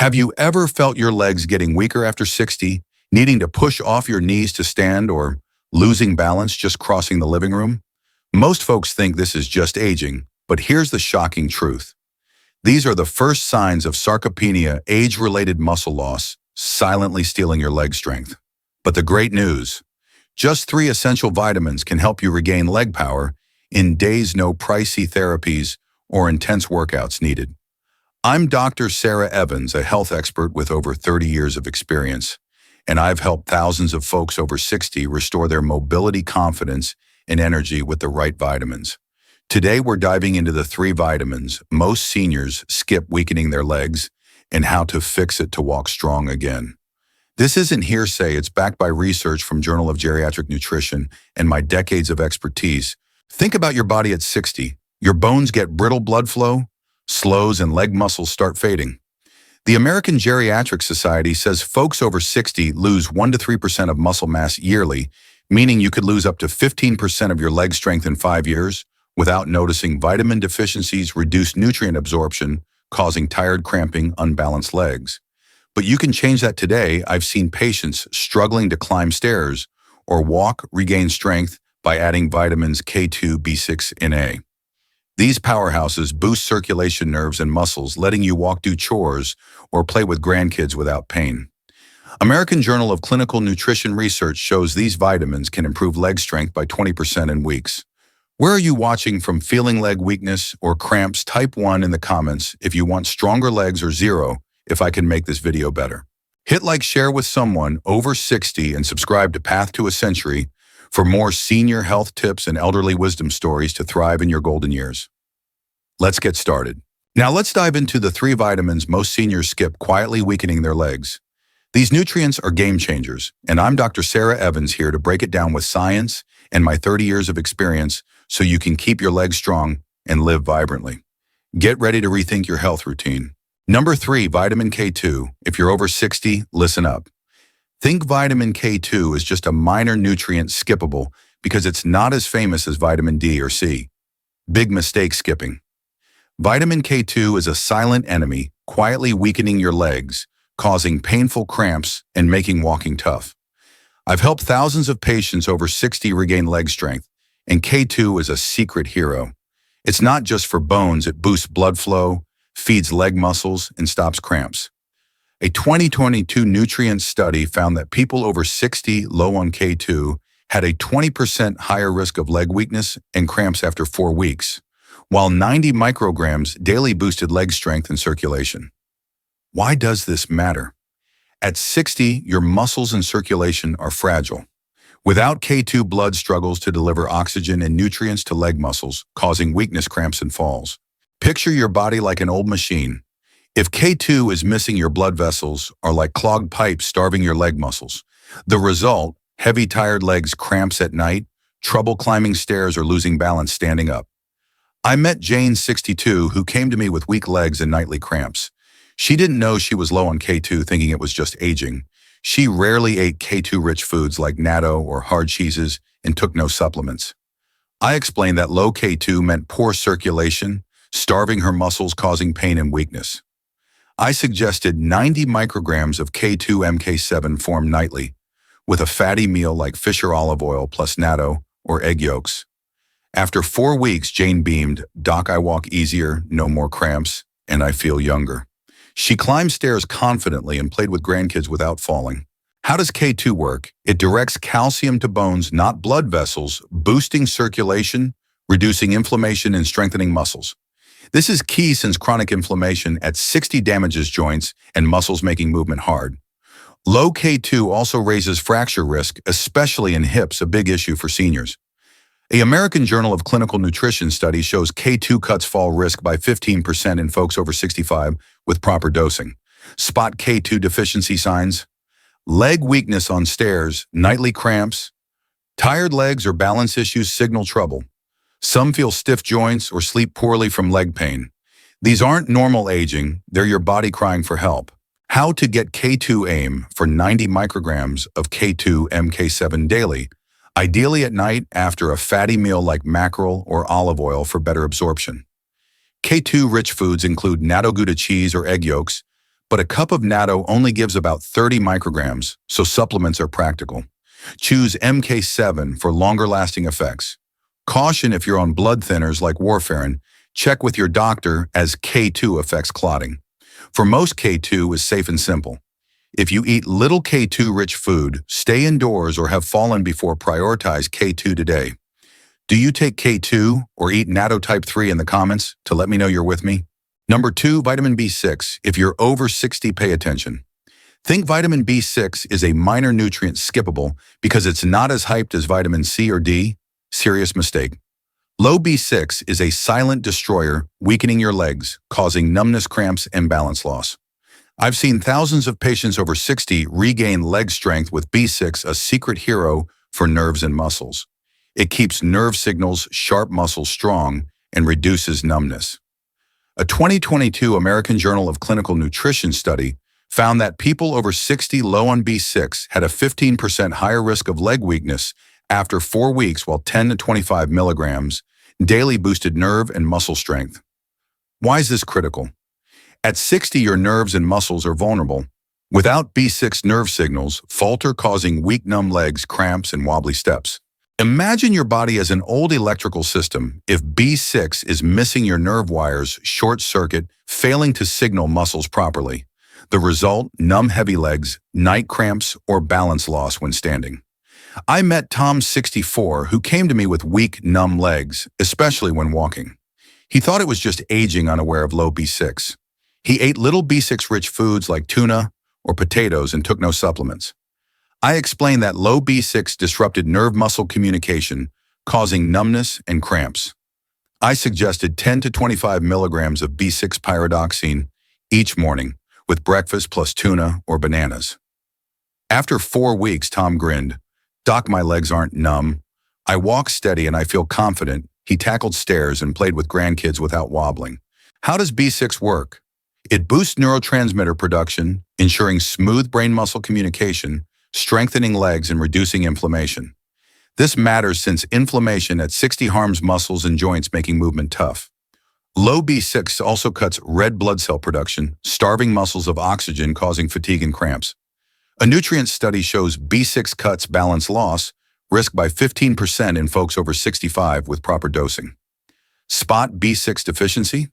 Have you ever felt your legs getting weaker after 60, needing to push off your knees to stand, or losing balance just crossing the living room? Most folks think this is just aging, but here's the shocking truth. These are the first signs of sarcopenia, age-related muscle loss, silently stealing your leg strength. But the great news, just 3 essential vitamins can help you regain leg power in days no pricey therapies or intense workouts needed. I'm Dr. Sarah Evans, a health expert with over 30 years of experience, and I've helped thousands of folks over 60 restore their mobility, confidence, and energy with the right vitamins. Today, we're diving into the 3 vitamins most seniors skip weakening their legs and how to fix it to walk strong again. This isn't hearsay, it's backed by research from Journal of Geriatric Nutrition and my decades of expertise. Think about your body at 60. Your bones get brittle, blood flow slows, and leg muscles start fading. The American Geriatric Society says folks over 60 lose 1 to 3% of muscle mass yearly, meaning you could lose up to 15% of your leg strength in 5 years without noticing. Vitamin deficiencies reduce nutrient absorption, causing tired, cramping, unbalanced legs. But you can change that today. I've seen patients struggling to climb stairs or walk regain strength by adding vitamins K2, B6, and A. These powerhouses boost circulation, nerves, and muscles, letting you walk, do chores, or play with grandkids without pain. American Journal of Clinical Nutrition research shows these vitamins can improve leg strength by 20% in weeks. Where are you watching from? Feeling leg weakness or cramps? Type 1 in the comments if you want stronger legs, or 0 if I can make this video better. Hit like, share with someone over 60, and subscribe to Path to a Century for more senior health tips and elderly wisdom stories to thrive in your golden years. Let's get started. Now let's dive into the 3 vitamins most seniors skip, quietly weakening their legs. These nutrients are game changers, and I'm Dr. Sarah Evans here to break it down with science and my 30 years of experience so you can keep your legs strong and live vibrantly. Get ready to rethink your health routine. Number 3, vitamin K2. If you're over 60, listen up. Think vitamin K2 is just a minor nutrient skippable because it's not as famous as vitamin D or C. Big mistake skipping. Vitamin K2 is a silent enemy, quietly weakening your legs, causing painful cramps and making walking tough. I've helped thousands of patients over 60 regain leg strength, and K2 is a secret hero. It's not just for bones, it boosts blood flow, feeds leg muscles, and stops cramps. A 2022 nutrient study found that people over 60 low on K2 had a 20% higher risk of leg weakness and cramps after 4 weeks, while 90 micrograms daily boosted leg strength and circulation. Why does this matter? At 60, your muscles and circulation are fragile. Without K2, blood struggles to deliver oxygen and nutrients to leg muscles, causing weakness, cramps, and falls. Picture your body like an old machine. If K2 is missing, your blood vessels are like clogged pipes starving your leg muscles. The result, heavy, tired legs, cramps at night, trouble climbing stairs, or losing balance standing up. I met Jane, 62, who came to me with weak legs and nightly cramps. She didn't know she was low on K2, thinking it was just aging. She rarely ate K2-rich foods like natto or hard cheeses and took no supplements. I explained that low K2 meant poor circulation, starving her muscles, causing pain and weakness. I suggested 90 micrograms of K2 MK7 form nightly, with a fatty meal like fish or olive oil plus natto or egg yolks. After 4 weeks, Jane beamed, "Doc, I walk easier, no more cramps, and I feel younger." She climbed stairs confidently and played with grandkids without falling. How does K2 work? It directs calcium to bones, not blood vessels, boosting circulation, reducing inflammation, and strengthening muscles. This is key since chronic inflammation at 60 damages joints and muscles, making movement hard. Low K2 also raises fracture risk, especially in hips, a big issue for seniors. The American Journal of Clinical Nutrition study shows K2 cuts fall risk by 15% in folks over 65 with proper dosing. Spot K2 deficiency signs: leg weakness on stairs, nightly cramps, tired legs or balance issues signal trouble. Some feel stiff joints or sleep poorly from leg pain. These aren't normal aging, they're your body crying for help. How to get K2? Aim for 90 micrograms of K2 MK7 daily, ideally at night after a fatty meal like mackerel or olive oil for better absorption. K2-rich foods include natto, Gouda cheese, or egg yolks, but a cup of natto only gives about 30 micrograms, so supplements are practical. Choose MK7 for longer-lasting effects. Caution if you're on blood thinners like warfarin, check with your doctor as K2 affects clotting. For most, K2 is safe and simple. If you eat little K2-rich food, stay indoors, or have fallen before, prioritize K2 today. Do you take K2 or eat natto type 3 in the comments to let me know you're with me? Number 2, vitamin B6. If you're over 60, pay attention. Think vitamin B6 is a minor nutrient skippable because it's not as hyped as vitamin C or D? Serious mistake. Low B6 is a silent destroyer, weakening your legs, causing numbness, cramps, and balance loss. I've seen thousands of patients over 60 regain leg strength with B6, a secret hero for nerves and muscles. It keeps nerve signals, sharp muscles strong, and reduces numbness. A 2022 American Journal of Clinical Nutrition study found that people over 60 low on B6 had a 15% higher risk of leg weakness after 4 weeks, while 10 to 25 milligrams daily boosted nerve and muscle strength. Why is this critical? At 60, your nerves and muscles are vulnerable. Without B6, nerve signals falter, causing weak, numb legs, cramps, and wobbly steps. Imagine your body as an old electrical system. If B6 is missing, your nerve wires short circuit, failing to signal muscles properly. The result, numb, heavy legs, night cramps, or balance loss when standing. I met Tom, 64, who came to me with weak, numb legs, especially when walking. He thought it was just aging, unaware of low B6. He ate little B6-rich foods like tuna or potatoes and took no supplements. I explained that low B6 disrupted nerve-muscle communication, causing numbness and cramps. I suggested 10 to 25 milligrams of B6 pyridoxine each morning, with breakfast plus tuna or bananas. After 4 weeks, Tom grinned. "Doc, my legs aren't numb. I walk steady and I feel confident." He tackled stairs and played with grandkids without wobbling. How does B6 work? It boosts neurotransmitter production, ensuring smooth brain-muscle communication, strengthening legs, and reducing inflammation. This matters since inflammation at 60 harms muscles and joints, making movement tough. Low B6 also cuts red blood cell production, starving muscles of oxygen, causing fatigue and cramps. A nutrient study shows B6 cuts balance loss risk by 15% in folks over 65 with proper dosing. Spot B6 deficiency?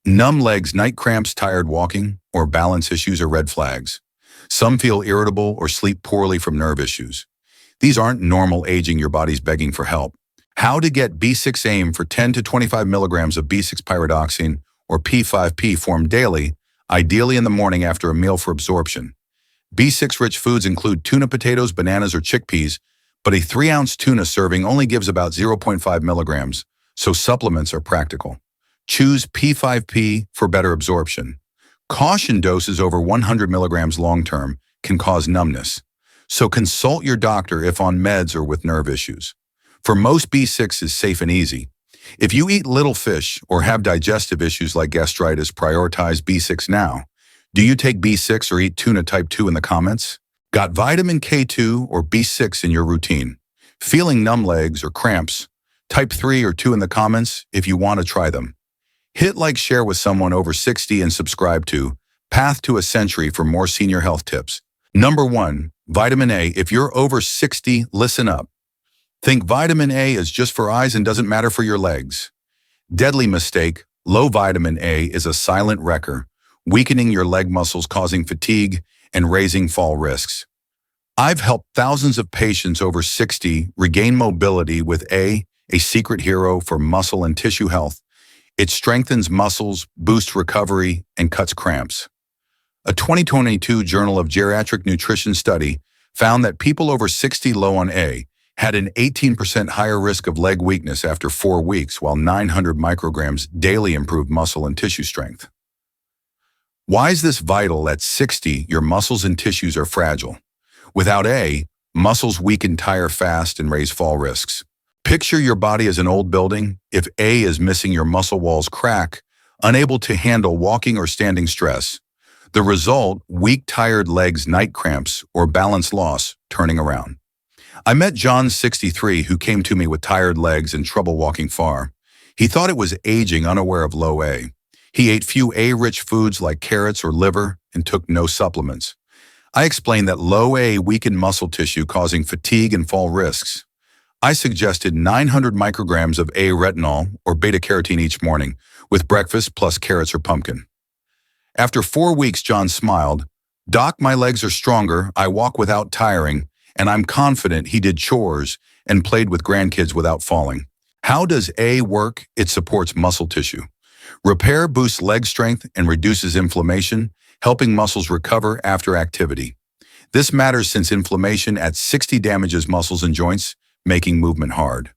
Numb legs, night cramps, tired walking, or balance issues are red flags. Some feel irritable or sleep poorly from nerve issues. These aren't normal aging, your body's begging for help. How to get B6? Aim for 10 to 25 milligrams of B6 pyridoxine or P5P formed daily, ideally in the morning after a meal for absorption. B6-rich foods include tuna, potatoes, bananas, or chickpeas, but a 3-ounce tuna serving only gives about 0.5 milligrams, so supplements are practical. Choose P5P for better absorption. Caution, doses over 100 milligrams long-term can cause numbness, so consult your doctor if on meds or with nerve issues. For most, B6 is safe and easy. If you eat little fish or have digestive issues like gastritis, prioritize B6 now. Do you take B6 or eat tuna type 2 in the comments? Got vitamin K2 or B6 in your routine? Feeling numb legs or cramps? Type 3 or 2 in the comments if you want to try them. Hit like, share with someone over 60, and subscribe to Path to a Century for more senior health tips. Number 1, vitamin A. If you're over 60, listen up. Think vitamin A is just for eyes and doesn't matter for your legs. Deadly mistake. Low vitamin A is a silent wrecker, weakening your leg muscles, causing fatigue and raising fall risks. I've helped thousands of patients over 60 regain mobility with A secret hero for muscle and tissue health. It strengthens muscles, boosts recovery, and cuts cramps. A 2022 Journal of Geriatric Nutrition study found that people over 60 low on A had an 18% higher risk of leg weakness after 4 weeks, while 900 micrograms daily improved muscle and tissue strength. Why is this vital? At 60, your muscles and tissues are fragile. Without A, muscles weaken, tire fast, and raise fall risks. Picture your body as an old building. If A is missing, your muscle walls crack, unable to handle walking or standing stress. The result, weak, tired legs, night cramps, or balance loss, turning around. I met John, 63, who came to me with tired legs and trouble walking far. He thought it was aging, unaware of low A. He ate few A-rich foods like carrots or liver and took no supplements. I explained that low A weakened muscle tissue causing fatigue and fall risks. I suggested 900 micrograms of A retinol or beta-carotene each morning, with breakfast plus carrots or pumpkin. After 4 weeks, John smiled. "Doc, my legs are stronger, I walk without tiring, and I'm confident." He did chores and played with grandkids without falling. How does A work? It supports muscle tissue. Repair boosts leg strength and reduces inflammation, helping muscles recover after activity. This matters since inflammation at 60 damages muscles and joints, making movement hard.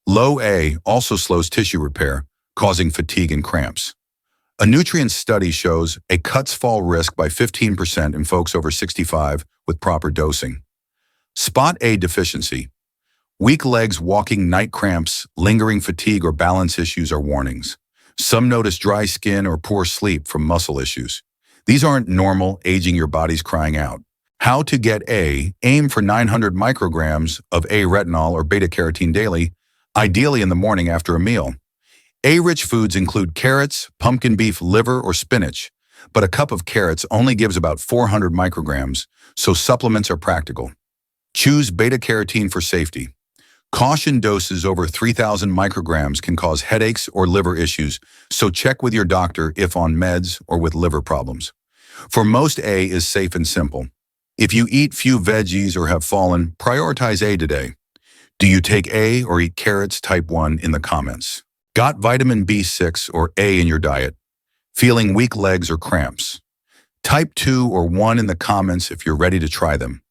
Low A also slows tissue repair, causing fatigue and cramps. A nutrient study shows it cuts fall risk by 15% in folks over 65 with proper dosing. Spot A deficiency. Weak legs, walking, night cramps, lingering fatigue, or balance issues are warnings. Some notice dry skin or poor sleep from muscle issues. These aren't normal, aging, your body's crying out. How to get A? Aim for 900 micrograms of A retinol or beta-carotene daily, ideally in the morning after a meal. A-rich foods include carrots, pumpkin beef, liver, or spinach, but a cup of carrots only gives about 400 micrograms, so supplements are practical. Choose beta-carotene for safety. Caution, doses over 3,000 micrograms can cause headaches or liver issues, so check with your doctor if on meds or with liver problems. For most, A is safe and simple. If you eat few veggies or have fallen, prioritize A today. Do you take A or eat carrots? Type 1 in the comments. Got vitamin B6 or A in your diet? Feeling weak legs or cramps? Type 2 or 1 in the comments if you're ready to try them.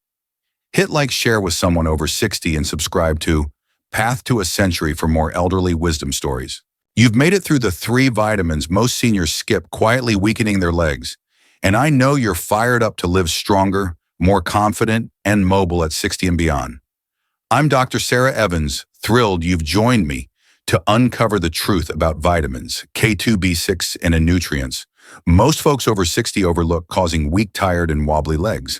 Hit like, share with someone over 60, and subscribe to Path to a Century for more elderly wisdom stories. You've made it through the 3 vitamins most seniors skip, quietly weakening their legs. And I know you're fired up to live stronger, more confident, and mobile at 60 and beyond. I'm Dr. Sarah Evans, thrilled you've joined me to uncover the truth about vitamins, K2, B6, and nutrients most folks over 60 overlook, causing weak, tired, and wobbly legs.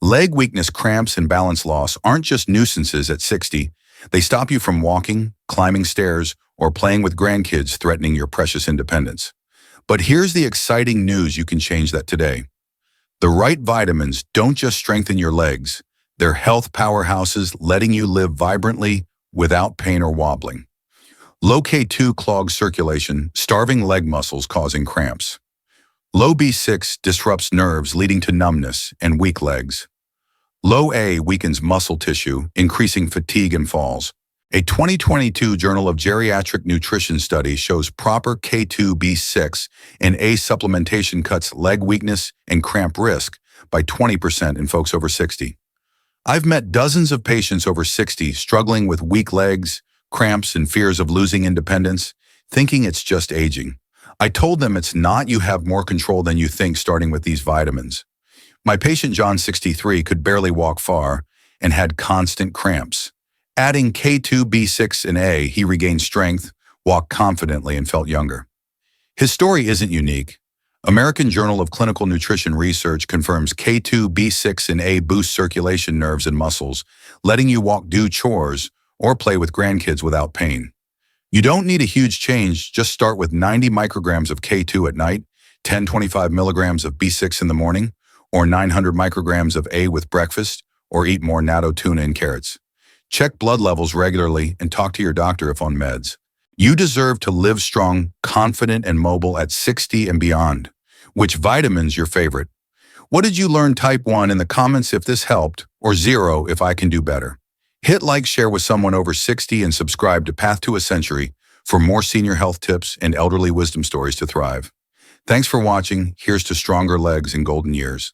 Leg weakness, cramps, and balance loss aren't just nuisances at 60. They stop you from walking, climbing stairs, or playing with grandkids, threatening your precious independence. But here's the exciting news: you can change that today. The right vitamins don't just strengthen your legs. They're health powerhouses, letting you live vibrantly without pain or wobbling. Low K2 clogs circulation, starving leg muscles, causing cramps. Low B6 disrupts nerves, leading to numbness and weak legs. Low A weakens muscle tissue, increasing fatigue and falls. A 2022 Journal of Geriatric Nutrition study shows proper K2, B6, and A supplementation cuts leg weakness and cramp risk by 20% in folks over 60. I've met dozens of patients over 60 struggling with weak legs, cramps, and fears of losing independence, thinking it's just aging. I told them it's not. You have more control than you think, starting with these vitamins. My patient John, 63, could barely walk far and had constant cramps. Adding K2, B6, and A, he regained strength, walked confidently, and felt younger. His story isn't unique. American Journal of Clinical Nutrition research confirms K2, B6, and A boost circulation, nerves, and muscles, letting you walk, do chores, or play with grandkids without pain. You don't need a huge change. Just start with 90 micrograms of K2 at night, 10-25 milligrams of B6 in the morning, or 900 micrograms of A with breakfast, or eat more natto, tuna, and carrots. Check blood levels regularly and talk to your doctor if on meds. You deserve to live strong, confident, and mobile at 60 and beyond. Which vitamin's your favorite? What did you learn? Type 1 in the comments if this helped, or 0 if I can do better. Hit like, share with someone over 60, and subscribe to Path to a Century for more senior health tips and elderly wisdom stories to thrive. Thanks for watching. Here's to stronger legs and golden years.